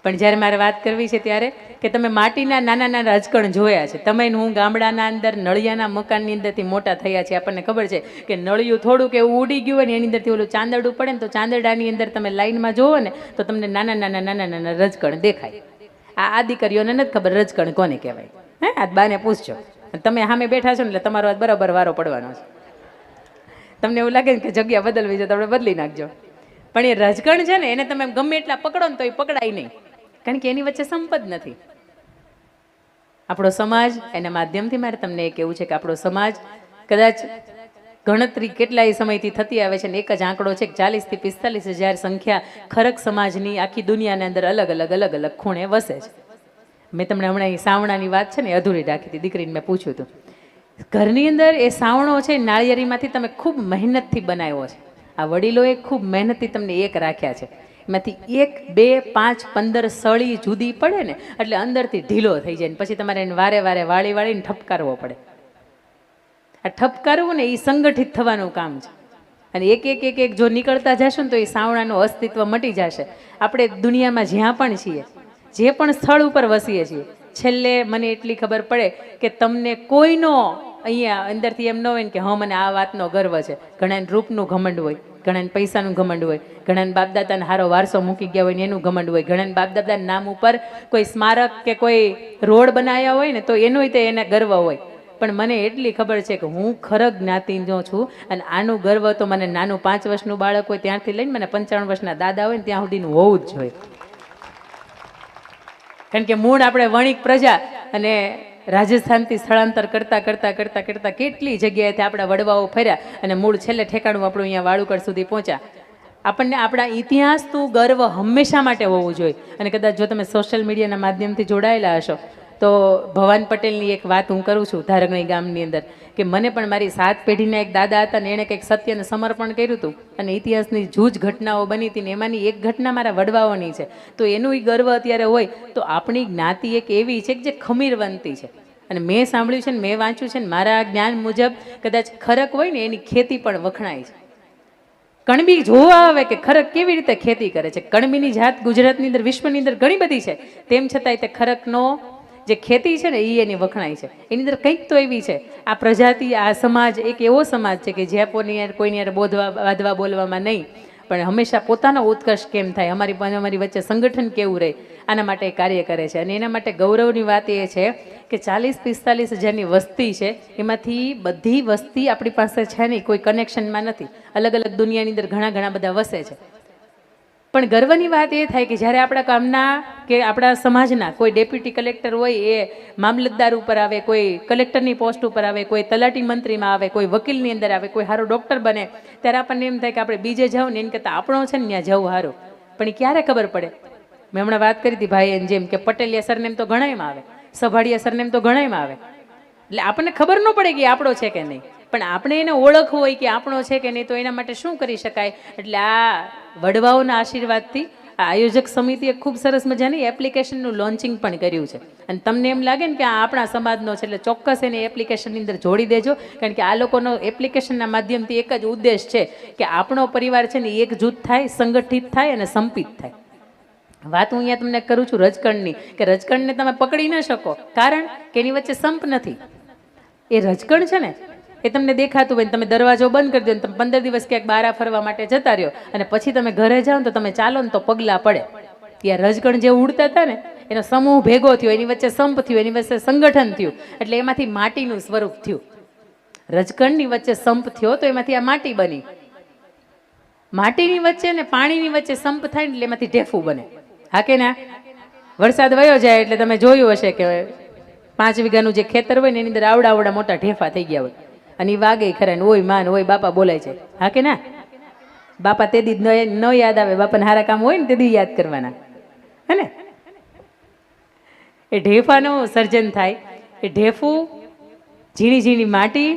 પણ જ્યારે મારે વાત કરવી છે ત્યારે કે તમે માટીના નાના નાના રજકણ જોયા છે. તમે હું ગામડાના અંદર નળિયાના મકાનની અંદરથી મોટા થયા છે. આપણને ખબર છે કે નળિયું થોડુંક એવું ઉડી ગયું હોય ને એની અંદરથી ઓલું ચાંદડું પડે ને તો ચાંદડાની અંદર તમે લાઈનમાં જોવો ને તો તમને નાના નાના નાના નાના રજકણ દેખાય. આ દીકરીઓને નથી ખબર રજકણ કોને કહેવાય. હે આ બાને પૂછજો. તમે સામે બેઠા છો ને એટલે તમારો આજ બરાબર વારો પડવાનો છે. તમને એવું લાગે ને કે જગ્યા બદલવી છે તો આપણે બદલી નાખજો. પણ એ રજકણ છે ને એને તમે ગમે એટલા પકડો ને તો એ પકડાય નહીં, કારણ કે એની વચ્ચે સંપદ નથી. આપણો સમાજ એના માધ્યમથી મારે તમને એ કહેવું છે કે આપણો સમાજ કદાચ ગણતરી કેટલાય સમયથી થતી આવે છે ને એક જ આંકડો છે કે 40,000 થી 45,000 સંખ્યા ખરક સમાજની આખી દુનિયાની અંદર અલગ અલગ ખૂણે વસે છે. મેં તમને હમણાં એ સાવણાની વાત છે ને અધૂરી રાખી હતી. દીકરીને મેં પૂછ્યું હતું, ઘરની અંદર એ સાવણો છે નાળિયેરીમાંથી તમે ખૂબ મહેનતથી બનાવ્યો છે. આ વડીલોએ ખૂબ મહેનતથી તમને એક રાખ્યા છે. એમાંથી 1, 2, 5, 15 સળી જુદી પડે ને એટલે અંદરથી ઢીલો થઈ જાય ને પછી તમારે એને વારે વારે વાળીને ઠપકારવો પડે. આ ઠપકારવું ને એ સંગઠિત થવાનું કામ છે. અને એક જો નીકળતા જશો ને તો એ સાવણાનું અસ્તિત્વ મટી જશે. આપણે દુનિયામાં જ્યાં પણ છીએ, જે પણ સ્થળ ઉપર વસીએ છીએ, છેલ્લે મને એટલી ખબર પડે કે તમને કોઈનો અહીંયા અંદરથી એમ ન હોય ને કે હા મને આ વાતનો ગર્વ છે. ઘણાને રૂપનું ઘમંડ હોય, ઘણાને પૈસાનું ઘમંડ હોય, ઘણાને બાપદાદાને હારો વારસો મૂકી ગયા હોય ને એનું ઘમંડ હોય, ઘણાને બાપદાદાના નામ ઉપર કોઈ સ્મારક કે કોઈ રોડ બનાવ્યા હોય ને તો એનોય તે એને ગર્વ હોય. પણ મને એટલી ખબર છે કે હું ખરક જ્ઞાતિનો છું અને આનું ગર્વ તો મને નાનું 5 વર્ષનું બાળક હોય ત્યાંથી લઈને મને 95 વર્ષના દાદા હોય ને ત્યાં સુધીનું હોવું જ જોઈએ. કારણ કે મૂળ આપણે વણિક પ્રજા અને રાજસ્થાનથી સ્થળાંતર કરતા કેટલી જગ્યાએથી આપણા વડવાઓ ફર્યા અને મૂળ છેલ્લે ઠેકાણું આપણું અહીંયા વાળુકડ સુધી પહોંચ્યા. આપણને આપણા ઇતિહાસનું ગર્વ હંમેશા માટે હોવું જોઈએ. અને કદાચ જો તમે સોશિયલ મીડિયાના માધ્યમથી જોડાયેલા હશો તો ભવાન પટેલની એક વાત હું કરું છું ધારગણી ગામની અંદર કે મને પણ મારી 7 પેઢીના એક દાદા હતા ને એણે કંઈક સત્યને સમર્પણ કર્યું હતું અને ઇતિહાસની જૂજ ઘટનાઓ બની હતી ને એમાંની એક ઘટના મારા વડવાઓની છે. તો એનું ગર્વ અત્યારે હોય તો આપણી જ્ઞાતિ એક એવી છે કે જે ખમીરવંતી છે. અને મેં સાંભળ્યું છે ને મેં વાંચ્યું છે ને મારા જ્ઞાન મુજબ કદાચ ખરક હોય ને એની ખેતી પણ વખણાય છે. કણબી જોવા આવે કે ખરક કેવી રીતે ખેતી કરે છે. કણબીની જાત ગુજરાતની અંદર વિશ્વની અંદર ઘણી બધી છે, તેમ છતાંય તે ખરકનો જે ખેતી છે ને એ એની વખણાય છે. એની અંદર કંઈક તો એવી છે. આ પ્રજાતિ, આ સમાજ એક એવો સમાજ છે કે જ્યાં કોઈની યાર બાંધવા બોલવામાં નહીં, પણ હંમેશા પોતાનો ઉત્કર્ષ કેમ થાય, અમારી વચ્ચે સંગઠન કેવું રહે, આના માટે કાર્ય કરે છે. અને એના માટે ગૌરવની વાત એ છે કે 40-45 હજારની વસ્તી છે, એમાંથી બધી વસ્તી આપણી પાસે છે નહીં, કોઈ કનેક્શનમાં નથી. અલગ અલગ દુનિયાની અંદર ઘણા બધા વસે છે. પણ ગર્વની વાત એ થાય કે જ્યારે આપણા ગામના કે આપણા સમાજના કોઈ ડેપ્યુટી કલેક્ટર હોય એ મામલતદાર ઉપર આવે, કોઈ કલેક્ટરની પોસ્ટ ઉપર આવે, કોઈ તલાટી મંત્રીમાં આવે, કોઈ વકીલની અંદર આવે, કોઈ સારો ડૉક્ટર બને, ત્યારે આપણને એમ થાય કે આપણે બીજે જાવ ને એમ કરતાં આપણો છે ને ત્યાં જવું સારું. પણ એ ક્યારે ખબર પડે? મેં હમણાં વાત કરી હતી ભાઈ એમ જેમ કે પટેલિયા સરનેમ તો ઘણાયમાં આવે, સભાડિયા સરનેમ તો ઘણાયમાં આવે. એટલે આપણને ખબર ન પડે કે આપણો છે કે નહીં, પણ આપણે એને ઓળખવું હોય કે આપણો છે કે નહીં, તો એના માટે શું કરી શકાય? એટલે આ વડવાઓના આશીર્વાદથી આ આયોજક સમિતિએ ખૂબ સરસ મજાની એપ્લિકેશનનું લોન્ચિંગ પણ કર્યું છે. અને તમને એમ લાગે ને કે આ આપણા સમાજનો છે એટલે ચોક્કસ એને એપ્લિકેશનની અંદર જોડી દેજો. કારણ કે આ લોકોનો એપ્લિકેશનના માધ્યમથી એક જ ઉદ્દેશ છે કે આપણો પરિવાર છે ને એક જૂથ થાય, સંગઠિત થાય અને સંપિત થાય. વાત હું અહીંયા તમને કરું છું રજકણની, કે રજકણને તમે પકડી ન શકો કારણ કે એની વચ્ચે સંપ નથી. એ રજકણ છે ને એ તમને દેખાતું હોય, તમે દરવાજો બંધ કરી દો ને તમે 15 દિવસ ક્યાંક બહાર ફરવા માટે જતા રહ્યો અને પછી તમે ઘરે જાઓ ને તો તમે ચાલો ને તો પગલાં પડે. ત્યાં રજકણ જે ઉડતા હતા ને એનો સમૂહ ભેગો થયો, એની વચ્ચે સંપ થયો, એની વચ્ચે સંગઠન થયું, એટલે એમાંથી માટીનું સ્વરૂપ થયું. રજકણની વચ્ચે સંપ થયો તો એમાંથી આ માટી બની. માટીની વચ્ચે ને પાણીની વચ્ચે સંપ થાય ને એટલે એમાંથી ઢેફું બને. હા કે ના? વરસાદ વયો જાય એટલે તમે જોયું હશે કે 5 વીઘાનું જે ખેતર હોય ને એની અંદર આવડા મોટા ઢેફા થઈ ગયા હોય અને એ વાગે ખરા ને ઓય માન ઓય બાપા બોલાય છે. હા કે ના? બાપા તે દી ન યાદ આવે, બાપાને સારા કામ હોય ને તે દી યાદ કરવાના, હે ને? એ ઢેફાનું સર્જન થાય. એ ઢેફું, ઝીણી માટી,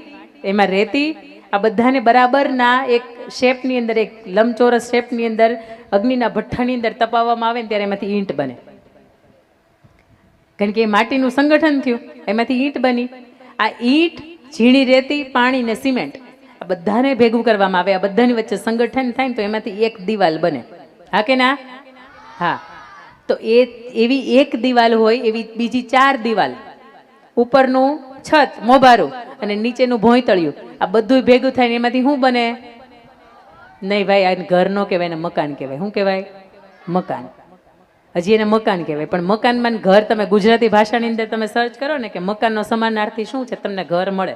એમાં રેતી, આ બધાને બરાબરના એક શેપની અંદર, એક લંબચોરસ શેપની અંદર અગ્નિના ભઠ્ઠાની અંદર તપાવવામાં આવે ને ત્યારે એમાંથી ઈંટ બને. કારણ કે એ માટીનું સંગઠન થયું, એમાંથી ઈંટ બની. આ ઈંટ, ઝીણી રેતી, પાણી ને સિમેન્ટ આ બધાને ભેગું કરવામાં આવે, આ બધાની વચ્ચે સંગઠન થાય ને તો એમાંથી એક દિવાલ બને. હા કે ના? હા. તો તો એવી એક દિવાલ હોય, એવી બીજી 4 દિવાલ, ઉપરનું છત મોભારું અને નીચેનું ભોંયતળિયું, આ બધું ભેગું થાય ને એમાંથી શું બને? નહીં ભાઈ, આ ઘર નો કહેવાય ને મકાન કહેવાય. શું કહેવાય? મકાન. હજી એને મકાન કહેવાય. પણ મકાનમાં ઘર, તમે ગુજરાતી ભાષાની અંદર તમે સર્ચ કરો ને કે મકાનનો સમાનાર્થી શું છે, તમને ઘર મળે.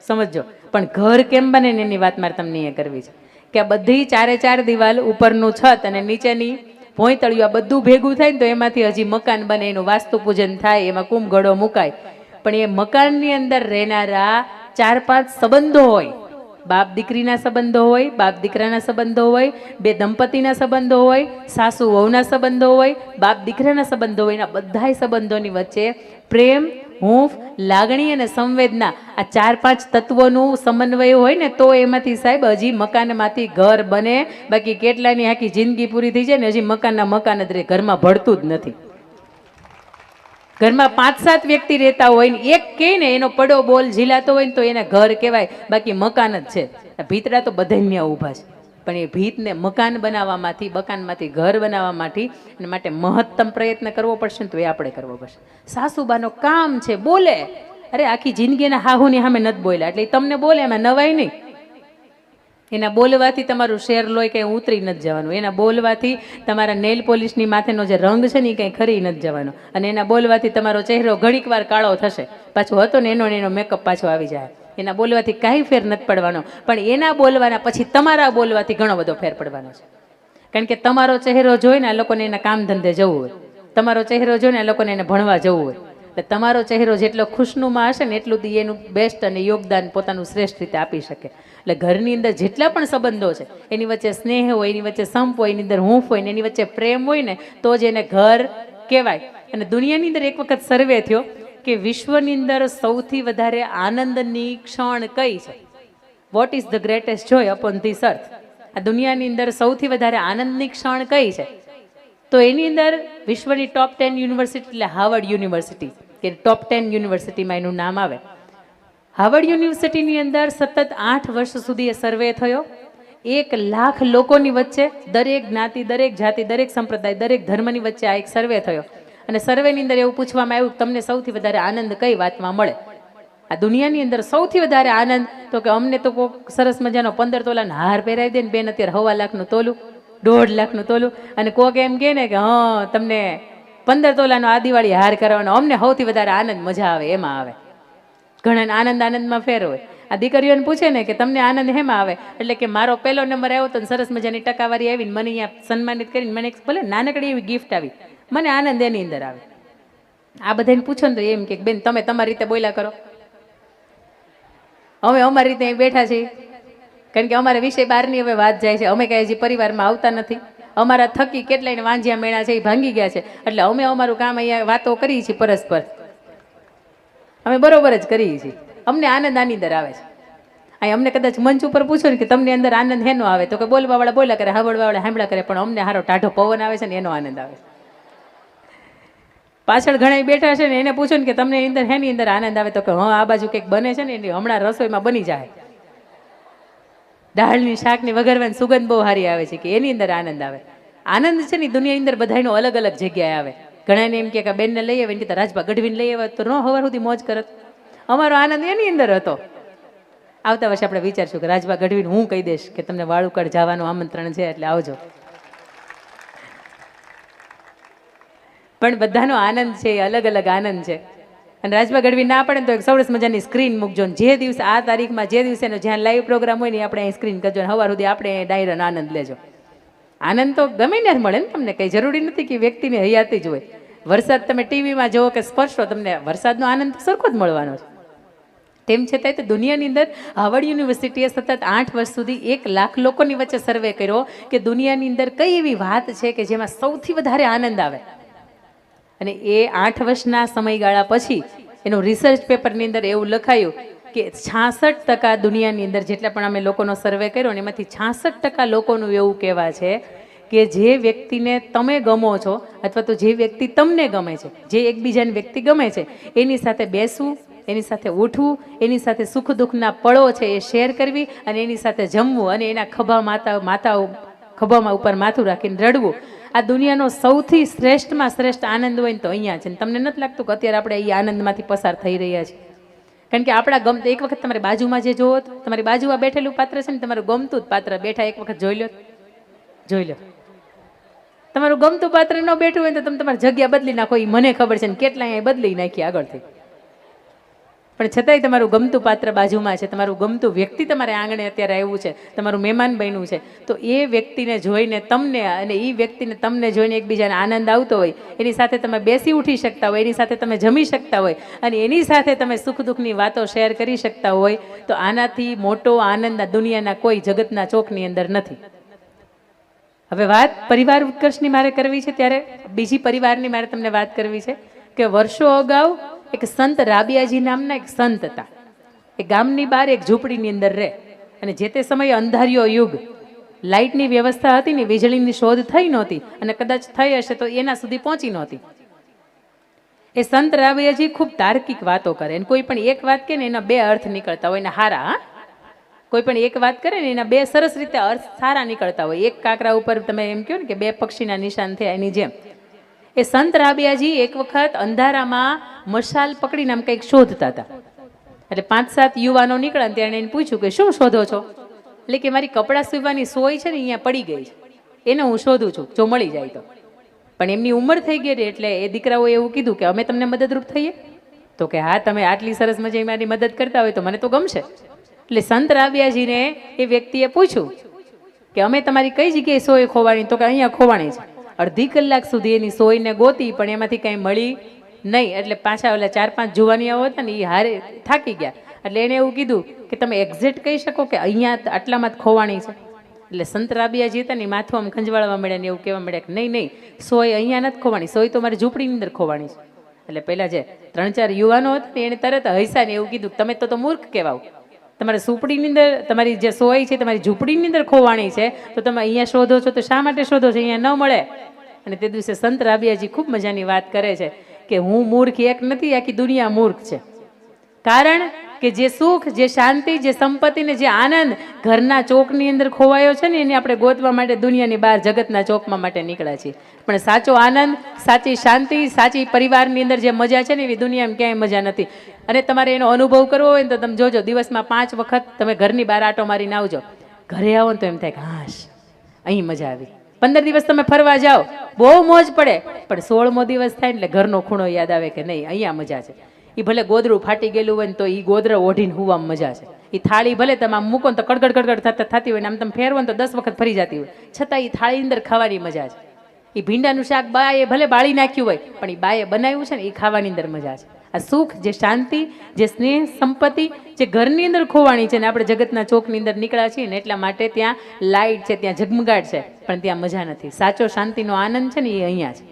સમજો. પણ ઘર કેમ બને ને એની વાત મારે તમને અહીંયા કરવી છે કે આ બધી 4 દિવાલ, ઉપરનું છત અને નીચેની ભોંયતળિયું, આ બધું ભેગું થાય ને તો એમાંથી હજી મકાન બને, એનું વાસ્તુ પૂજન થાય, એમાં કુંભગળો મુકાય. પણ એ મકાનની અંદર રહેનારા 4-5 સંબંધો હોય, બાપ દીકરીના સંબંધો હોય, બાપ દીકરાના સંબંધો હોય, બે દંપતીના સંબંધો હોય, સાસુ વહુના સંબંધો હોય, બાપ દીકરાના સંબંધો હોય, એના બધાય સંબંધોની વચ્ચે પ્રેમ, હૂંફ, લાગણી અને સંવેદના, આ 4-5 તત્વોનું સમન્વય હોય ને તો એમાંથી સાહેબ હજી મકાનમાંથી ઘર બને. બાકી કેટલાની આખી જિંદગી પૂરી થઈ જાય ને હજી મકાનના મકાન જ રહે, ઘરમાં ભળતું જ નથી. ઘરમાં 5-7 વ્યક્તિ રહેતા હોય ને એક કહે ને એનો પડો બોલ ઝીલાતો હોય ને તો એને ઘર કહેવાય, બાકી મકાન જ છે. ભીતડા તો બધા ત્યાં ઊભા છે, પણ એ ભીતને મકાન બનાવવામાંથી, મકાનમાંથી ઘર બનાવવામાંથી એના માટે મહત્તમ પ્રયત્ન કરવો પડશે ને તો એ આપણે કરવો પડશે. સાસુબાનો કામ છે બોલે, અરે આખી જિંદગીના હાહુની સામે નથી બોલ્યા એટલે તમને બોલે, એમાં નવાય નહીં. એના બોલવાથી તમારું શેર લોહી કંઈ ઉતરી નથી જવાનું, એના બોલવાથી તમારા નેલ પોલિશની માથેનો જે રંગ છે ને એ કંઈ ખરી નથી જવાનો, અને એના બોલવાથી તમારો ચહેરો ઘડીક વાર કાળો થશે, પાછો હતો ને એનો મેકઅપ પાછો આવી જાય. એના બોલવાથી કાંઈ ફેર નથી પડવાનો, પણ એના બોલવાના પછી તમારા બોલવાથી ઘણો બધો ફેર પડવાનો છે. કારણ કે તમારો ચહેરો જોઈને આ લોકોને એના કામ ધંધે જવું હોય, તમારો ચહેરો જોઈને આ લોકોને એને ભણવા જવું હોય, એટલે તમારો ચહેરો જેટલો ખુશનુમા હશે ને એટલું દી એનું બેસ્ટ અને યોગદાન પોતાનું શ્રેષ્ઠ રીતે આપી શકે. એટલે ઘરની અંદર જેટલા પણ સંબંધો છે એની વચ્ચે સ્નેહ હોય, એની વચ્ચે સંપ હોય, એની અંદર હૂંફ હોય ને એની વચ્ચે પ્રેમ હોય ને તો જ એને ઘર કહેવાય. અને દુનિયાની અંદર એક વખત સર્વે થયો કે વિશ્વની અંદર સૌથી વધારે આનંદની ક્ષણ કઈ છે? What is the greatest Joy upon this અર્થ? આ દુનિયાની અંદર સૌથી વધારે આનંદની ક્ષણ કઈ છે? તો એની અંદર વિશ્વની ટોપ 10 યુનિવર્સિટી એટલે હાર્વર્ડ યુનિવર્સિટી, કે ટોપ 10 યુનિવર્સિટીમાં એનું નામ આવે. હાર્વર્ડ યુનિવર્સિટીની અંદર સતત 8 વર્ષ સુધી એ સર્વે થયો. 1 લાખ લોકોની વચ્ચે, દરેક જ્ઞાતિ, દરેક જાતિ, દરેક સંપ્રદાય, દરેક ધર્મની વચ્ચે આ એક સર્વે થયો. અને સર્વેની અંદર એવું પૂછવામાં આવ્યું કે તમને સૌથી વધારે આનંદ કઈ વાતમાં મળે? આ દુનિયાની અંદર સૌથી વધારે આનંદ તો કે અમને તો કોઈક સરસ મજાનો 15 તોલાનો હાર પહેરાવી દે ને બેન, અત્યારે 1.5 લાખનું તોલું, 1.5 લાખનું તોલું, અને કોક એમ કહે ને કે હા તમને 15 તોલાનો આ દિવાળી હાર કરવાનો, અમને સૌથી વધારે આનંદ મજા આવે એમાં આવે. ઘણા આનંદમાં ફેર હોય. આ દીકરીઓને પૂછે ને કે તમને આનંદ હેમાં આવે, એટલે કે મારો પહેલો નંબર આવ્યો તો સરસ મજાની ટકાવારી આવીને મને અહીંયા સન્માનિત કરીને મને ભલે નાનકડી એવી ગિફ્ટ આવી, મને આનંદ એની અંદર આવે. આ બધાને પૂછો ને તો એમ કે બેન તમે તમારી રીતે બોલ્યા કરો, અમે અમારી રીતે અહીં બેઠા છીએ. કારણ કે અમારે વિષય બહારની હવે વાત જાય છે, અમે કાંઈ હજી પરિવારમાં આવતા નથી, અમારા થકી કેટલાયને વાંજ્યા મેળા છે એ ભાંગી ગયા છે, એટલે અમે અમારું કામ અહીંયા વાતો કરીએ છીએ પરસ્પર, અમે બરોબર જ કરીએ છીએ. અમને આનંદ આની અંદર આવે છે. અહીં અમને કદાચ મંચ ઉપર પૂછો ને કે તમને અંદર આનંદ હેનો આવે તો કે બોલવાવાળા બોલ્યા કરે, સાંભળવાવાળા સાંભળ્યા કરે, પણ અમને સારો ટાઢો પવન આવે છે ને એનો આનંદ આવે. પાછળ ઘણા બેઠા છે ને એને પૂછો ને કે તમને અંદર હેની અંદર આનંદ આવે તો કે હા આ બાજુ કંઈક બને છે ને એની હમણાં રસોઈમાં બની જાય, દાળની શાકની વઘારવાની સુગંધ બહુ સારી આવે છે કે એની અંદર આનંદ આવે. આનંદ છે ને દુનિયાની અંદર બધાનો અલગ અલગ જગ્યાએ આવે. ઘણાને એમ કે બેનને લઈ આવે ને રાજભા ગઢવીને લઈ આવે તો ન હવાર સુધી મોજ કરત. અમારો આનંદ એની અંદર હતો. આવતા વર્ષે આપણે વિચારશું કે રાજભા ગઢવીને હું કહી દઈશ કે તમને વાળુકડ જવાનું આમંત્રણ છે એટલે આવજો. પણ બધાનો આનંદ છે એ અલગ અલગ આનંદ છે. અને રાજભા ગઢવી ના પડે ને તો એક સરસ મજાની સ્ક્રીન મૂકજો ને જે દિવસે આ તારીખમાં જે દિવસે જ્યાં લાઈવ પ્રોગ્રામ હોય ને આપણે અહીં સ્ક્રીન કરજો ને સવાર સુધી આપણે ડાયરાનો આનંદ લેજો. આનંદ તો ગમે ને મળે ને તમને, કંઈ જરૂરી નથી કે વ્યક્તિને હયાતી જ હોય. વરસાદ તમે ટીવીમાં જુઓ કે સ્પર્શો તમને વરસાદનો આનંદ સરખો જ મળવાનો છે. તેમ છતાંય તો દુનિયાની અંદર હાર્વર્ડ યુનિવર્સિટીએ સતત 8 વર્ષ સુધી 1 લાખ લોકોની વચ્ચે સર્વે કર્યો કે દુનિયાની અંદર કઈ એવી વાત છે કે જેમાં સૌથી વધારે આનંદ આવે. અને એ 8 વર્ષના સમયગાળા પછી એનું રિસર્ચ પેપરની અંદર એવું લખાયું કે 66% દુનિયાની અંદર જેટલા પણ અમે લોકોનો સર્વે કર્યો ને એમાંથી 66% લોકોનું એવું કહેવા છે કે જે વ્યક્તિને તમે ગમો છો અથવા તો જે વ્યક્તિ તમને ગમે છે, જે એકબીજાની વ્યક્તિ ગમે છે એની સાથે બેસવું, એની સાથે ઉઠવું, એની સાથે સુખ દુઃખના પળો છે એ શેર કરવી અને એની સાથે જમવું અને એના ખભામાં ઉપર માથું રાખીને રડવું, આ દુનિયાનો સૌથી શ્રેષ્ઠમાં શ્રેષ્ઠ આનંદ હોય ને તો અહીંયા છે. તમને નથી લાગતું કે અત્યારે આપણે એ આનંદમાંથી પસાર થઈ રહ્યા છીએ? કારણ કે આપણા ગમતું, એક વખત તમારી બાજુમાં જે જોવો, તમારી બાજુમાં બેઠેલું પાત્ર છે ને તમારું ગમતું જ પાત્ર બેઠા, એક વખત જોઈ લો. તમારું ગમતું પાત્ર ન બેઠું હોય તો તમે તમારી જગ્યા બદલી નાખો, એ મને ખબર છે ને કેટલા અહીંયા બદલી નાખી આગળથી, પણ છતાંય તમારું ગમતું પાત્ર બાજુમાં છે, તમારું ગમતું વ્યક્તિ તમારે આંગણે અત્યારે આવ્યું છે, તમારું મહેમાન બન્યું છે, તો એ વ્યક્તિને જોઈને તમને અને એ વ્યક્તિને તમને જોઈને એકબીજાને આનંદ આવતો હોય, એની સાથે તમે બેસી ઉઠી શકતા હોય, એની સાથે તમે જમી શકતા હોય અને એની સાથે તમે સુખ દુઃખની વાતો શેર કરી શકતા હોય, તો આનાથી મોટો આનંદ આ દુનિયાના કોઈ જગતના ચોકની અંદર નથી. હવે વાત પરિવાર ઉત્કર્ષની મારે કરવી છે, ત્યારે બીજી પરિવારની મારે તમને વાત કરવી છે કે વર્ષો અગાઉ એક સંત રાબિયાજી નામના એક સંત હતા. એ ગામની બહાર એક ઝૂંપડીની અંદર રહે અને જે તે સમયે અંધારિયો યુગ, લાઇટની વ્યવસ્થા હતી ને, વીજળીની શોધ થઈ નહોતી અને કદાચ થઈ હશે તો એના સુધી પહોંચી નહોતી. એ સંત રાબિયાજી ખૂબ તાર્કિક વાતો કરે અને કોઈ પણ એક વાત કે ને એના બે અર્થ નીકળતા હોય, એના હારા. કોઈ પણ એક વાત કરે ને એના બે સરસ રીતે અર્થ સારા નીકળતા હોય. એક કાંકરા ઉપર તમે એમ કહો ને કે બે પક્ષીના નિશાન થયા, એની જેમ એ સંત રાબિયાજી એક વખત અંધારામાં મશાલ પકડીને આમ કંઈક શોધતા હતા. એટલે 5-7 યુવાનો નીકળ્યા, ત્યારે એને પૂછ્યું કે શું શોધો છો? એટલે કે મારી કપડાં સીવવાની સોય છે ને અહીંયા પડી ગઈ છે, એને હું શોધું છું, જો મળી જાય તો. પણ એમની ઉંમર થઈ ગઈ એટલે એ દીકરાઓએ એવું કીધું કે અમે તમને મદદરૂપ થઈએ. તો કે હા, તમે આટલી સરસ મજા મારી મદદ કરતા હોય તો મને તો ગમશે. એટલે સંત રાબિયાજીને એ વ્યક્તિએ પૂછ્યું કે અમે તમારી કઈ જગ્યાએ સોય ખોવાણી? તો કે અહીંયા ખોવાણી છે. અડધી કલાક સુધી એની સોયને ગોતી પણ એમાંથી કંઈ મળી નહીં. એટલે પાછા ઓલા 4-5 જુવાનિયાઓ હતા ને એ હારે થાકી ગયા. એટલે એને એવું કીધું કે તમે એક્ઝેક્ટ કહી શકો કે અહીંયા આટલામાં જ ખોવાણી છે? એટલે સંત રાબિયાજી હતા ને માથું આમ ખંજવાળવા મળ્યા ને એવું કહેવા મળ્યા કે નહીં, સોય અહીંયા નથી ખોવાણી, સોય તો મારી ઝૂંપડીની અંદર ખોવાણી છે. એટલે પેલા જે 3-4 યુવાનો હતા ને એને તરત હૈસા ને એવું કીધું તમે તો મૂર્ખ કહેવાવ, તમારે ઝૂંપડીની અંદર તમારી જે સોય છે તમારી ઝૂંપડીની અંદર ખોવાણી છે, તો તમે અહીંયા શોધો છો તો શા માટે શોધો છો? અહીંયા ન મળે. અને તે દિવસે સંત રાબિયાજી ખૂબ મજાની વાત કરે છે કે હું મૂર્ખ એક નથી, આખી દુનિયા મૂર્ખ છે. કારણ કે જે સુખ, જે શાંતિ, જે સંપત્તિ ને જે આનંદ ઘરના ચોકની અંદર ખોવાયો છે ને એને આપણે ગોતવા માટે દુનિયાની બહાર જગતના ચોકમાં માટે નીકળ્યા છીએ. પણ સાચો આનંદ, સાચી શાંતિ, સાચી પરિવારની અંદર જે મજા છે ને એવી દુનિયામાં ક્યાંય મજા નથી. અને તમારે એનો અનુભવ કરવો હોય ને તો તમે જોજો, દિવસમાં 5 વખત તમે ઘરની બહાર આટો મારીને આવજો. ઘરે આવો ને તો એમ થાય કે હાશ અહીં મજા આવી. 15 દિવસ તમે ફરવા જાઓ, બહુ મોજ પડે, પણ 16મો દિવસ થાય એટલે ઘરનો ખૂણો યાદ આવે કે નહીં અહીંયા મજા છે. એ ભલે ગોદરું ફાટી ગયેલું હોય ને તો એ ગોદરા ઓઢીને હુવામાં મજા છે. એ થાળી ભલે તમે આમ મૂકો ને તો કડકડ થતી હોય ને આમ તમે ફેરવો ને તો 10 વખત ફરી જતી હોય, છતાં એ થાળી અંદર ખાવાની મજા છે. એ ભીંડાનું શાક બાએ ભલે બાળી નાખ્યું હોય પણ એ બાએ બનાવ્યું છે ને એ ખાવાની અંદર મજા છે. આ સુખ, જે શાંતિ, જે સ્નેહ, સંપત્તિ જે ઘરની અંદર ખોવાણી છે ને આપણે જગતના ચોકની અંદર નીકળ્યા છીએ ને એટલા માટે ત્યાં લાઇટ છે, ત્યાં ઝગમગાટ છે, પણ ત્યાં મજા નથી. સાચો શાંતિનો આનંદ છે ને એ અહીંયા છે.